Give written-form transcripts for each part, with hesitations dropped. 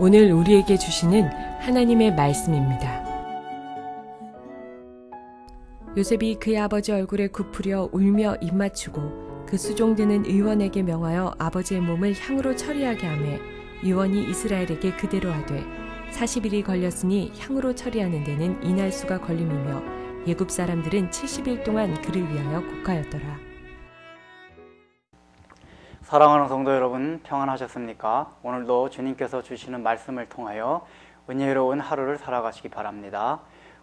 오늘 우리에게 주시는 하나님의 말씀입니다. 요셉이 그의 아버지 얼굴에 굽으려 울며 입맞추고 그 수종되는 의원에게 명하여 아버지의 몸을 향으로 처리하게 하매 의원이 이스라엘에게 그대로 하되 40일이 걸렸으니 향으로 처리하는 데는 이날수가 걸림이며 예굽 사람들은 70일 동안 그를 위하여 곡하였더라. 사랑하는 성도 여러분, 평안하셨습니까? 오늘도 주님께서 주시는 말씀을 통하여 은혜로운 하루를 살아가시기 바랍니다.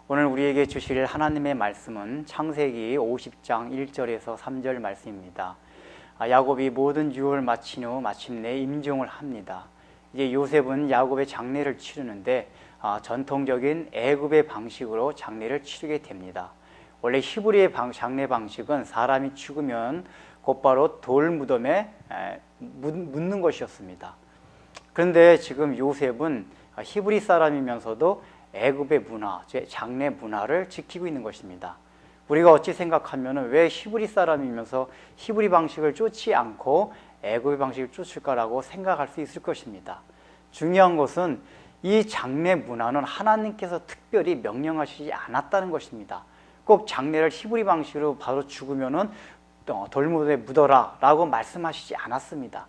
오늘 우리에게 주실 하나님의 말씀은 창세기 50장 1절에서 3절 말씀입니다. 야곱이 모든 유업을 마친 후 마침내 임종을 합니다. 이제 요셉은 야곱의 장례를 치르는데 전통적인 애굽의 방식으로 장례를 치르게 됩니다. 원래 히브리의 장례 방식은 사람이 죽으면 곧바로 돌 무덤에 묻는 것이었습니다. 그런데 지금 요셉은 히브리 사람이면서도 애굽의 문화, 장례 문화를 지키고 있는 것입니다. 우리가 어찌 생각하면 왜 히브리 사람이면서 히브리 방식을 쫓지 않고 애굽의 방식을 쫓을까라고 생각할 수 있을 것입니다. 중요한 것은 이 장례 문화는 하나님께서 특별히 명령하시지 않았다는 것입니다. 꼭 장례를 히브리 방식으로 바로 죽으면은 돌무덤에 묻어라 라고 말씀하시지 않았습니다.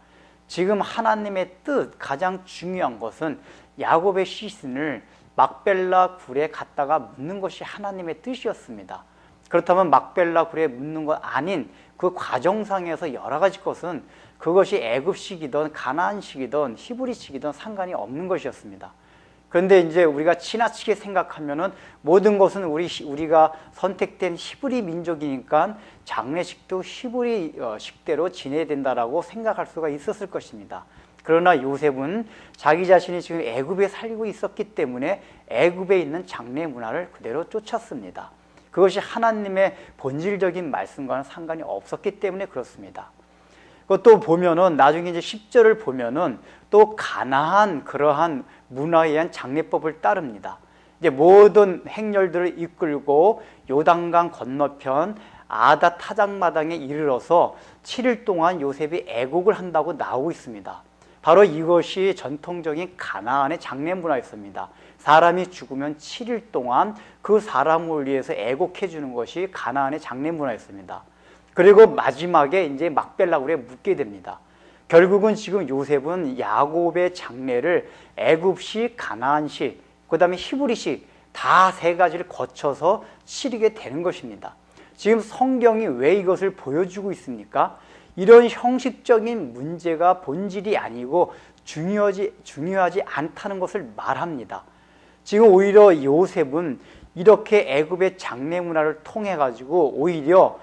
지금 하나님의 뜻, 가장 중요한 것은 야곱의 시신을 막벨라 굴에 갖다가 묻는 것이 하나님의 뜻이었습니다. 그렇다면 막벨라 굴에 묻는 것 아닌 그 과정상에서 여러 가지 것은 그것이 애굽식이든 가나안식이든 히브리식이든 상관이 없는 것이었습니다. 그런데 이제 우리가 지나치게 생각하면은 모든 것은 우리가 선택된 히브리 민족이니까 장례식도 히브리 식대로 지내야 된다라고 생각할 수가 있었을 것입니다. 그러나 요셉은 자기 자신이 지금 애굽에 살고 있었기 때문에 애굽에 있는 장례 문화를 그대로 쫓았습니다. 그것이 하나님의 본질적인 말씀과는 상관이 없었기 때문에 그렇습니다. 또 보면은 나중에 이제 10절을 보면은 또 가나안 그러한 문화에 의한 장례법을 따릅니다. 이제 모든 행렬들을 이끌고 요단강 건너편 아다 타작마당에 이르러서 7일 동안 요셉이 애곡을 한다고 나오고 있습니다. 바로 이것이 전통적인 가나안의 장례 문화였습니다. 사람이 죽으면 7일 동안 그 사람을 위해서 애곡해 주는 것이 가나안의 장례 문화였습니다. 그리고 마지막에 이제 막벨라굴에 묻게 됩니다. 결국은 지금 요셉은 야곱의 장례를 애굽식, 가나안식, 그 다음에 히브리식 다 세 가지를 거쳐서 치르게 되는 것입니다. 지금 성경이 왜 이것을 보여주고 있습니까? 이런 형식적인 문제가 본질이 아니고 중요하지 않다는 것을 말합니다. 지금 오히려 요셉은 이렇게 애굽의 장례 문화를 통해 가지고 오히려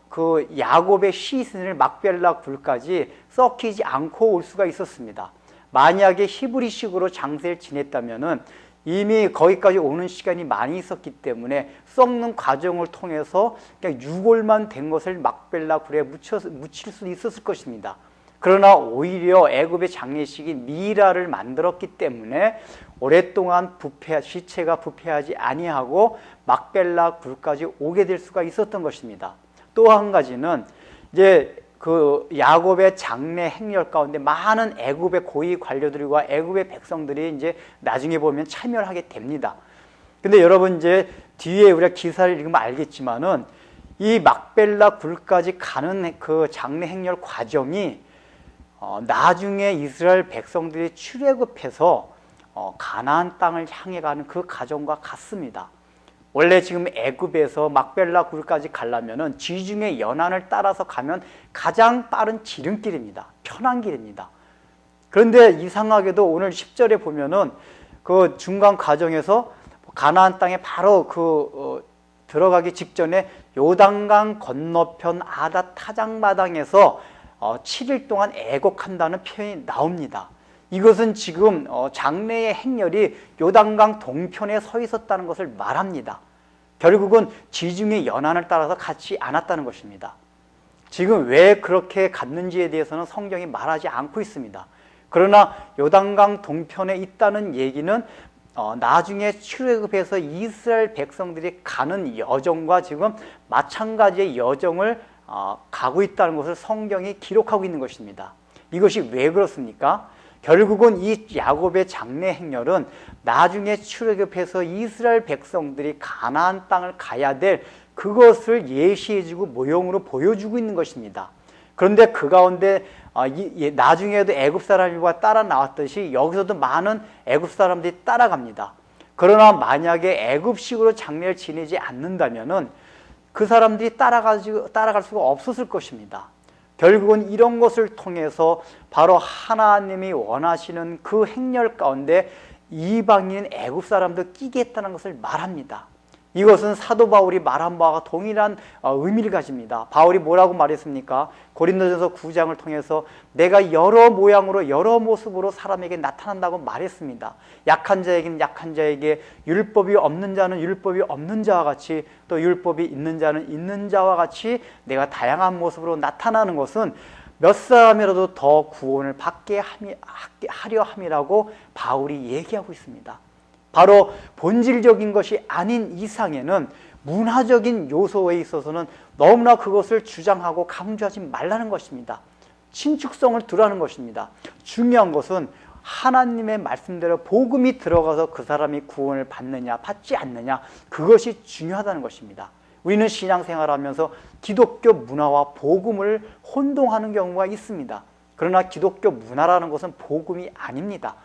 그 야곱의 시신을 막벨라 굴까지 썩히지 않고 올 수가 있었습니다. 만약에 히브리식으로 장세를 지냈다면은 이미 거기까지 오는 시간이 많이 있었기 때문에 썩는 과정을 통해서 그냥 유골만 된 것을 막벨라 굴에 묻힐 수 있었을 것입니다. 그러나 오히려 애굽의 장례식이 미이라를 만들었기 때문에 오랫동안 시체가 부패하지 아니하고 막벨라 굴까지 오게 될 수가 있었던 것입니다. 또 한 가지는 이제 그 야곱의 장례 행렬 가운데 많은 애굽의 고위 관료들과 애굽의 백성들이 이제 나중에 보면 참여를 하게 됩니다. 근데 여러분 이제 뒤에 우리가 기사를 읽으면 알겠지만은 이 막벨라 굴까지 가는 그 장례 행렬 과정이 나중에 이스라엘 백성들이 출애굽해서 가나안 땅을 향해 가는 그 과정과 같습니다. 원래 지금 애굽에서 막벨라 굴까지 가려면은 지중해 연안을 따라서 가면 가장 빠른 지름길입니다. 편한 길입니다. 그런데 이상하게도 오늘 10절에 보면은 그 중간 과정에서 가나안 땅에 바로 들어가기 직전에 요단강 건너편 아다 타작마당에서 7일 동안 애곡한다는 표현이 나옵니다. 이것은 지금 장례의 행렬이 요단강 동편에 서 있었다는 것을 말합니다. 결국은 지중해 연안을 따라서 가지 않았다는 것입니다. 지금 왜 그렇게 갔는지에 대해서는 성경이 말하지 않고 있습니다. 그러나 요단강 동편에 있다는 얘기는 나중에 출애굽해서 이스라엘 백성들이 가는 여정과 지금 마찬가지의 여정을 가고 있다는 것을 성경이 기록하고 있는 것입니다. 이것이 왜 그렇습니까? 결국은 이 야곱의 장래 행렬은 나중에 출애굽해서 이스라엘 백성들이 가나안 땅을 가야 될 그것을 예시해주고 모형으로 보여주고 있는 것입니다. 그런데 그 가운데 나중에도 애굽 사람과 따라 나왔듯이 여기서도 많은 애굽 사람들이 따라갑니다. 그러나 만약에 애굽식으로 장례를 지내지 않는다면은 그 사람들이 따라갈 수가 없었을 것입니다. 결국은 이런 것을 통해서 바로 하나님이 원하시는 그 행렬 가운데 이방인 애굽 사람도 끼겠다는 것을 말합니다. 이것은 사도 바울이 말한 바와 동일한 의미를 가집니다. 바울이 뭐라고 말했습니까? 고린도전서 9장을 통해서 내가 여러 모양으로 여러 모습으로 사람에게 나타난다고 말했습니다. 약한 자에게는 약한 자에게, 율법이 없는 자는 율법이 없는 자와 같이, 또 율법이 있는 자는 있는 자와 같이 내가 다양한 모습으로 나타나는 것은 몇 사람이라도 더 구원을 받게 하려 함이라고 바울이 얘기하고 있습니다. 바로 본질적인 것이 아닌 이상에는 문화적인 요소에 있어서는 너무나 그것을 주장하고 강조하지 말라는 것입니다. 신축성을 두라는 것입니다. 중요한 것은 하나님의 말씀대로 복음이 들어가서 그 사람이 구원을 받느냐 받지 않느냐, 그것이 중요하다는 것입니다. 우리는 신앙생활하면서 기독교 문화와 복음을 혼동하는 경우가 있습니다. 그러나 기독교 문화라는 것은 복음이 아닙니다.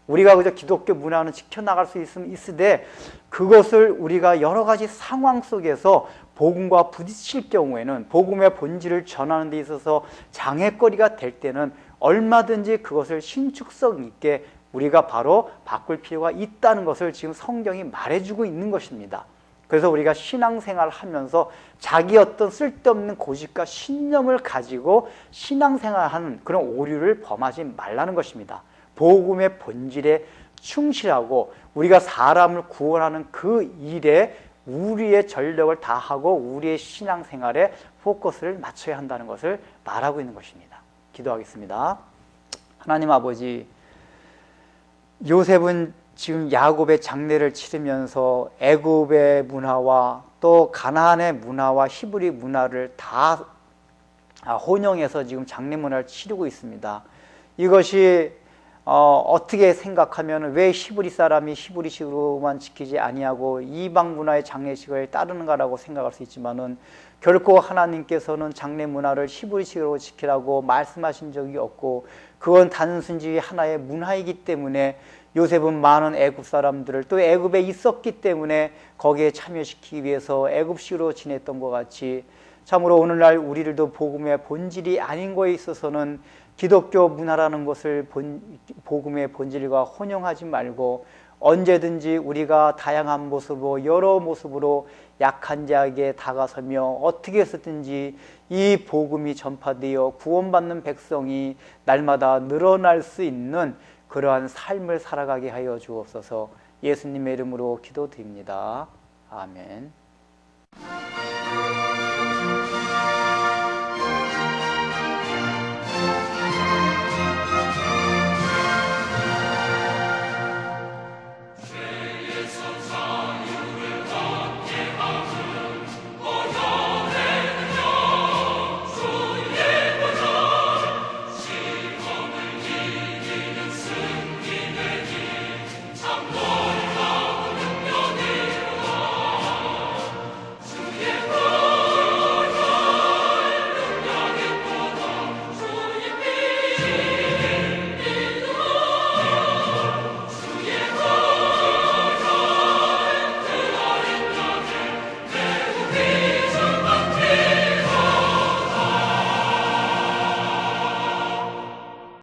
우리가 그저 기독교 문화는 지켜나갈 수 있으되 그것을 우리가 여러 가지 상황 속에서 복음과 부딪힐 경우에는, 복음의 본질을 전하는 데 있어서 장애거리가 될 때는 얼마든지 그것을 신축성 있게 우리가 바로 바꿀 필요가 있다는 것을 지금 성경이 말해주고 있는 것입니다. 그래서 우리가 신앙생활을 하면서 자기 어떤 쓸데없는 고집과 신념을 가지고 신앙생활하는 그런 오류를 범하지 말라는 것입니다. 복음의 본질에 충실하고 우리가 사람을 구원하는 그 일에 우리의 전력을 다하고 우리의 신앙생활에 포커스를 맞춰야 한다는 것을 말하고 있는 것입니다. 기도하겠습니다. 하나님 아버지, 요셉은 지금 야곱의 장례를 치르면서 애굽의 문화와 또 가나안의 문화와 히브리 문화를 다 혼용해서 지금 장례 문화를 치르고 있습니다. 이것이 어떻게 생각하면 왜 히브리 사람이 히브리식으로만 지키지 아니하고 이방 문화의 장례식을 따르는가라고 생각할 수 있지만은, 결코 하나님께서는 장례 문화를 히브리식으로 지키라고 말씀하신 적이 없고, 그건 단순히 하나의 문화이기 때문에 요셉은 많은 애굽 사람들을 또 애굽에 있었기 때문에 거기에 참여시키기 위해서 애굽식으로 지냈던 것 같이, 참으로 오늘날 우리들도 복음의 본질이 아닌 거에 있어서는 기독교 문화라는 것을 복음의 본질과 혼용하지 말고 언제든지 우리가 다양한 모습으로 여러 모습으로 약한 자에게 다가서며 어떻게 해서든지 이 복음이 전파되어 구원받는 백성이 날마다 늘어날 수 있는 그러한 삶을 살아가게 하여 주옵소서. 예수님의 이름으로 기도드립니다. 아멘.